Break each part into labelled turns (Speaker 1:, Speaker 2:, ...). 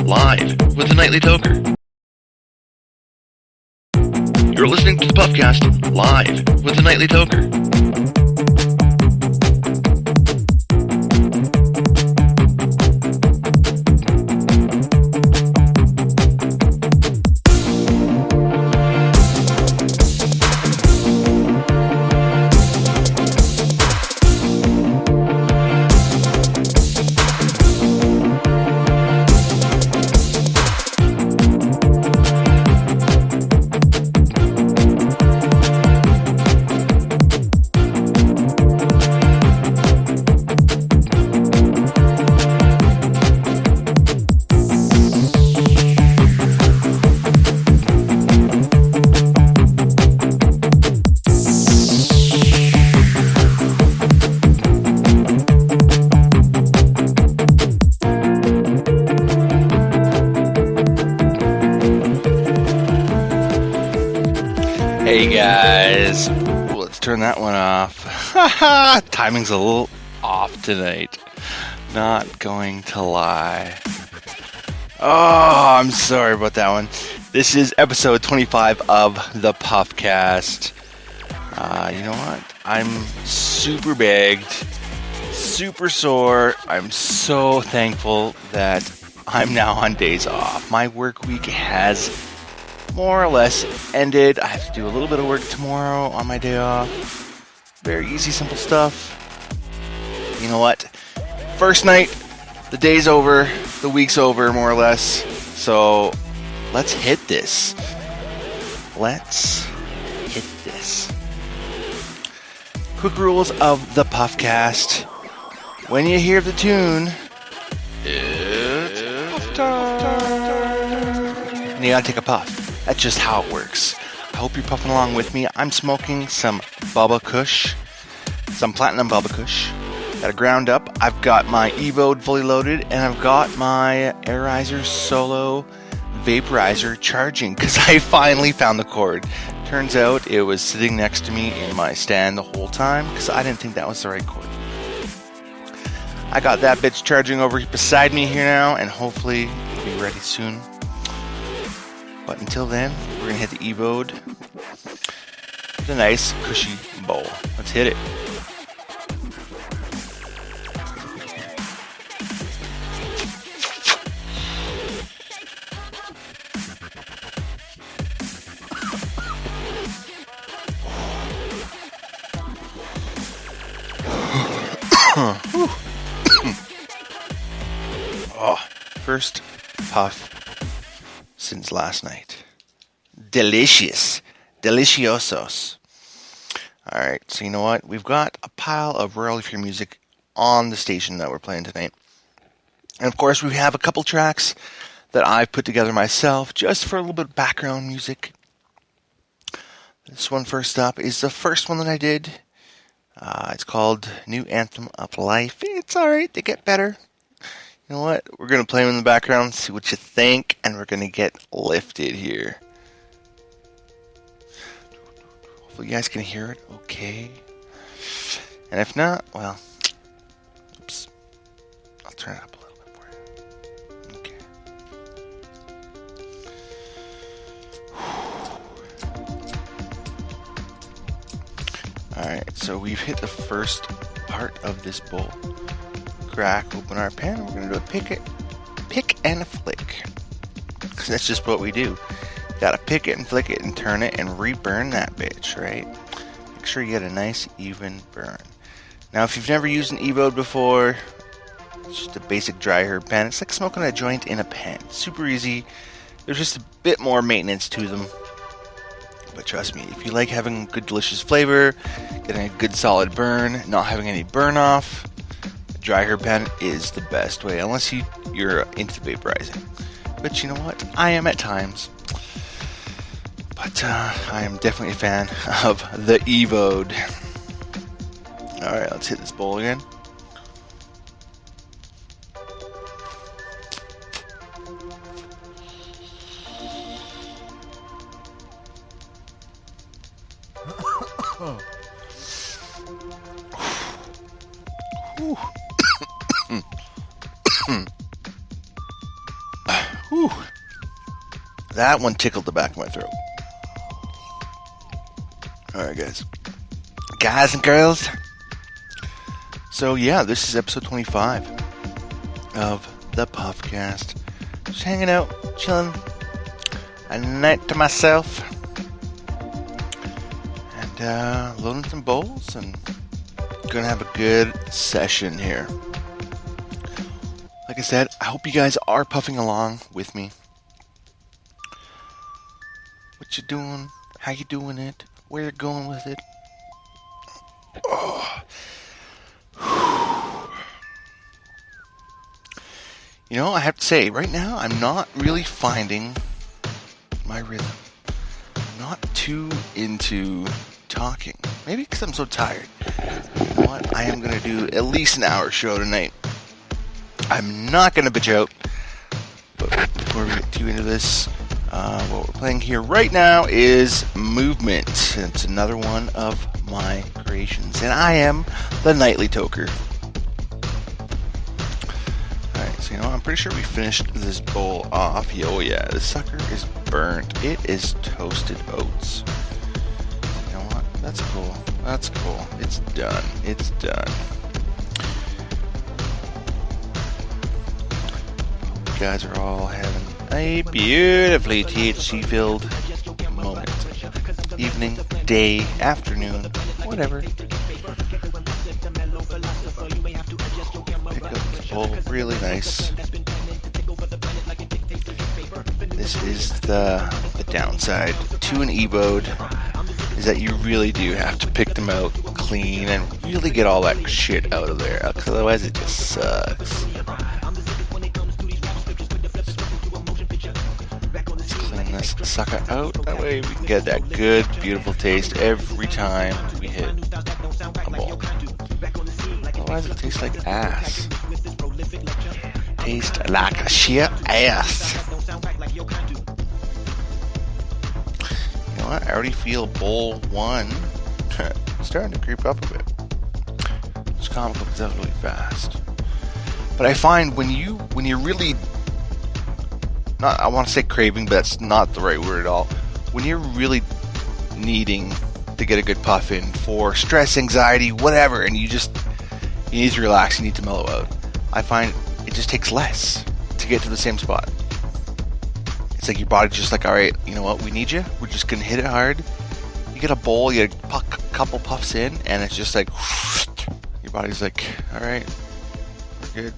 Speaker 1: live with the Nightly Toker. You're listening to the Puffcast live with the Nightly Toker. Hey guys, let's turn that one off. Timing's a little off tonight. Not going to lie. Oh, I'm sorry about that one. This is episode 25 of the Puffcast. You know what? I'm super bagged, super sore. I'm so thankful that I'm now on days off. My work week has more or less ended. I have to do a little bit of work tomorrow on my day off. Very easy, simple stuff. You know what? First night, the day's over, the week's over, more or less. So, let's hit this. Let's hit this. Quick rules of the Puffcast. When you hear the tune, it's puff time. And you gotta take a puff. That's just how it works. I hope you're puffing along with me. I'm smoking some Bubba Kush, some Platinum Bubba Kush. Got it ground up. I've got my Evode fully loaded, and I've got my Airizer Solo Vaporizer charging because I finally found the cord. Turns out it was sitting next to me in my stand the whole time because I didn't think that was the right cord. I got that bitch charging over beside me here now, and hopefully it'll be ready soon. But until then, we're going to hit the Evode with a nice, cushy bowl. Let's hit it. Oh, first puff since last night. Delicious. Deliciosos. Alright, so you know what? We've got a pile of royalty-free music on the station that we're playing tonight. And of course, we have a couple tracks that I've put together myself just for a little bit of background music. This one first up is the first one that I did. It's called New Anthem of Life. It's alright, they get better. You know what? We're going to play them in the background, see what you think, and we're going to get lifted here. Hopefully you guys can hear it okay. And if not, well, oops. I'll turn it up a little bit for you. Okay. Alright, so we've hit the first part of this bowl. Crack open our pen. We're going to do a pick and flick. Because that's just what we do. You gotta pick it and flick it and turn it and reburn that bitch, right? Make sure you get a nice even burn. Now, if you've never used an Evode before, it's just a basic dry herb pen. It's like smoking a joint in a pen. Super easy. There's just a bit more maintenance to them. But trust me, if you like having good delicious flavor, getting a good solid burn, not having any burn off, dry herb pen is the best way, unless you're into vaporizing. But you know what? I am at times. But I am definitely a fan of the Evode. Alright, let's hit this bowl again. Whew. That one tickled the back of my throat. Alright, guys. Guys and girls. So, yeah, this is episode 25 of the Puffcast. Just hanging out, chilling. A night to myself. And, loading some bowls and gonna have a good session here. Like I said, I hope you guys are puffing along with me. What you doing? How you doing it? Where you're going with it? Oh. You know, I have to say, right now, I'm not really finding my rhythm. I'm not too into talking. Maybe because I'm so tired. You know what? I am going to do at least an hour show tonight. I'm not going to bitch out. But before we get too into this, what we're playing here right now is Movement. It's another one of my creations. And I am the Nightly Toker. Alright, so you know, I'm pretty sure we finished this bowl off. Oh yeah, this sucker is burnt. It is toasted oats. You know what? That's cool. That's cool. It's done. It's done. You guys are all having a beautifully THC-filled moment. Evening, day, afternoon, whatever. Pick up this bowl, really nice. This is the downside to an e-bode, is that you really do have to pick them out clean and really get all that shit out of there, because otherwise it just sucks. This sucker out, that way we can get that good, beautiful taste every time we hit a bowl. Otherwise it tastes like ass. Tastes like a sheer ass. You know what? I already feel bowl one starting to creep up a bit. It's comical because that was really fast. But I find when you're really, not, I want to say craving, but that's not the right word at all. When you're really needing to get a good puff in for stress, anxiety, whatever, and you need to relax, you need to mellow out, I find it just takes less to get to the same spot. It's like your body's just like, alright, you know what, we need you, we're just going to hit it hard. You get a bowl, you get a couple puffs in, and it's just like, your body's like, alright, we're good.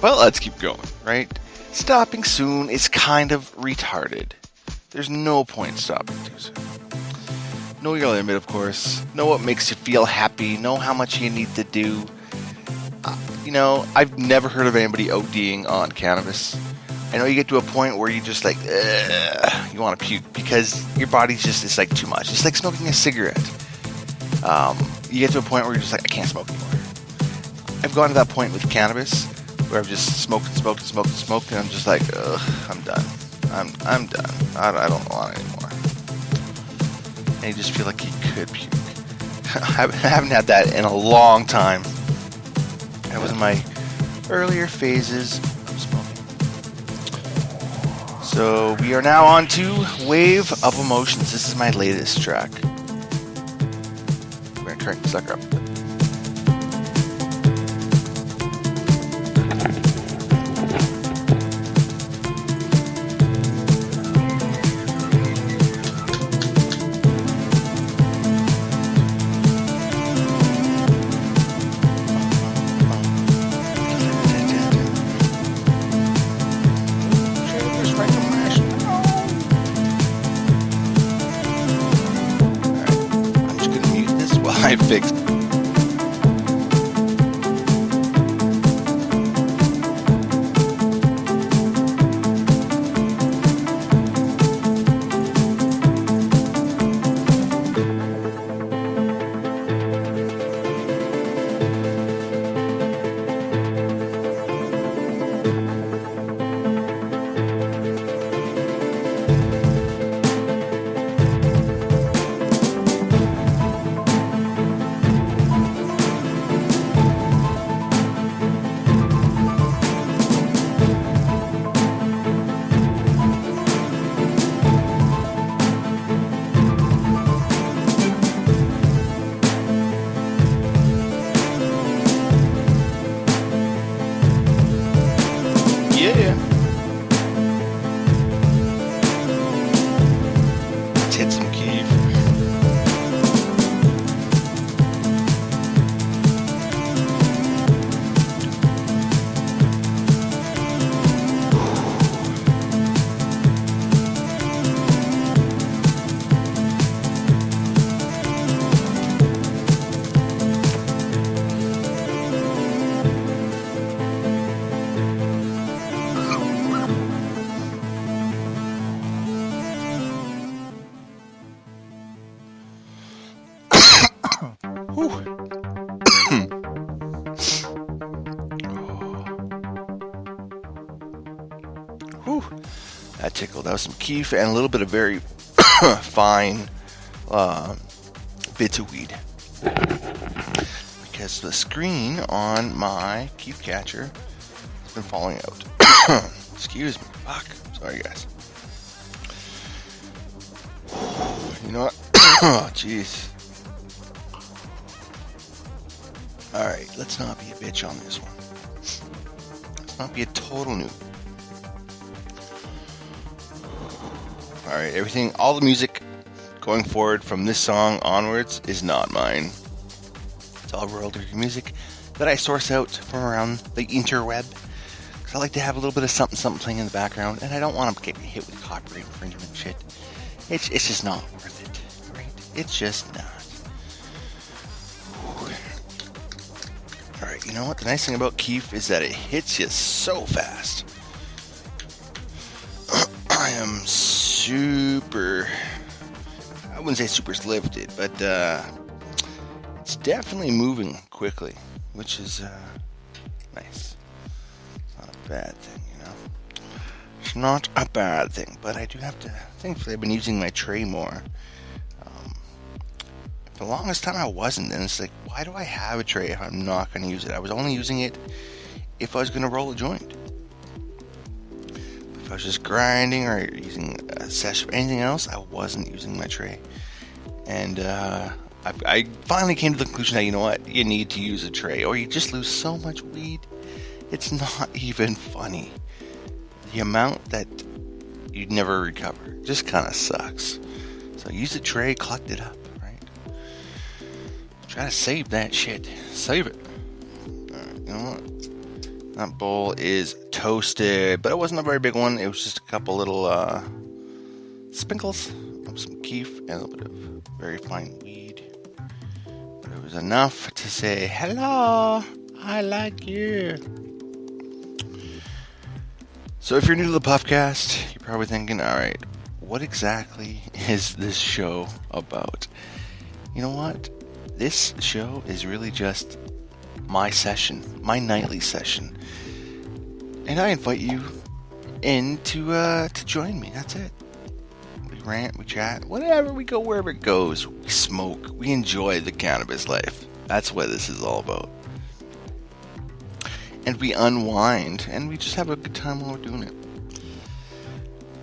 Speaker 1: Well, let's keep going, right? Stopping soon is kind of retarded. There's no point stopping too soon. Know your limit, of course. Know what makes you feel happy. Know how much you need to do. You know, I've never heard of anybody ODing on cannabis. I know you get to a point where you just like, you want to puke because your body's just, it's like too much. It's like smoking a cigarette. You get to a point where you're just like, I can't smoke anymore. I've gone to that point with cannabis where I've just smoked, and I'm just like, I'm done. I'm done. I don't want it anymore. And you just feel like you could puke. I haven't had that in a long time. That was in my earlier phases of smoking. So we are now on to Wave of Emotions. This is my latest track. We're going to crank the sucker up a bit. I fixed. Whew, that tickled. That was some keef and a little bit of very fine bits of weed. Because the screen on my keef catcher has been falling out. Excuse me. Fuck. Sorry, guys. You know what? Oh, jeez. Alright, let's not be a bitch on this one. Let's not be a total noob. Alright, everything, all the music going forward from this song onwards is not mine. It's all royalty music that I source out from around the interweb. Because I like to have a little bit of something playing in the background, and I don't want to get hit with copyright infringement shit. It's just not worth it, right? It's just not. Alright, you know what? The nice thing about keef is that it hits you so fast. I am super... I wouldn't say super lifted, but it's definitely moving quickly, which is nice. It's not a bad thing, you know? It's not a bad thing, but I do have to... Thankfully, I've been using my tray more. For the longest time, I wasn't, and it's like, why do I have a tray if I'm not going to use it? I was only using it if I was going to roll a joint. If I was just grinding or using a session or anything else, I wasn't using my tray. And I finally came to the conclusion that, you know what, you need to use a tray, or you just lose so much weed, it's not even funny. The amount that you'd never recover just kind of sucks. So use a tray, collect it up, right? Try to save that shit. Save it. Alright, you know what? That bowl is toasted, but it wasn't a very big one. It was just a couple little sprinkles of some keef and a little bit of very fine weed. But it was enough to say, hello, I like you. So if you're new to the Puffcast, you're probably thinking, alright, what exactly is this show about? You know what? This show is really just my session, my nightly session. And I invite you in to join me. That's it. We rant, we chat, whatever, we go wherever it goes. We smoke, we enjoy the cannabis life. That's what this is all about. And we unwind, and we just have a good time while we're doing it.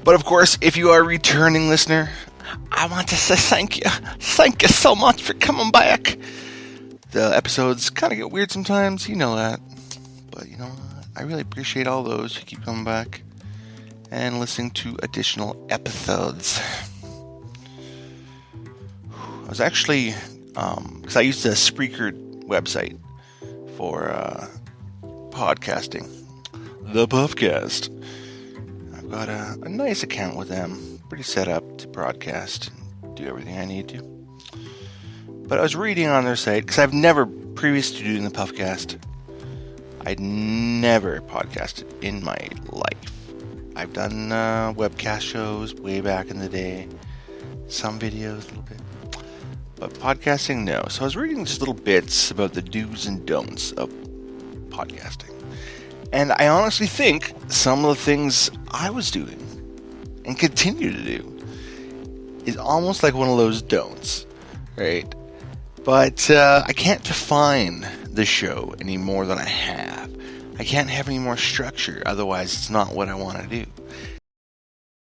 Speaker 1: But of course, if you are a returning listener, I want to say thank you. Thank you so much for coming back. The episodes kind of get weird sometimes, you know that. But you know what? I really appreciate all those who keep coming back and listening to additional episodes. I was actually, because I used the Spreaker website for podcasting, the Puffcast. I've got a nice account with them, pretty set up to broadcast and do everything I need to. But I was reading on their site, because I've never, previous to doing the Puffcast, I'd never podcasted in my life. I've done webcast shows way back in the day, some videos a little bit, but podcasting, no. So I was reading just little bits about the do's and don'ts of podcasting. And I honestly think some of the things I was doing and continue to do is almost like one of those don'ts, right? But I can't define the show any more than I have. I can't have any more structure, otherwise it's not what I want to do.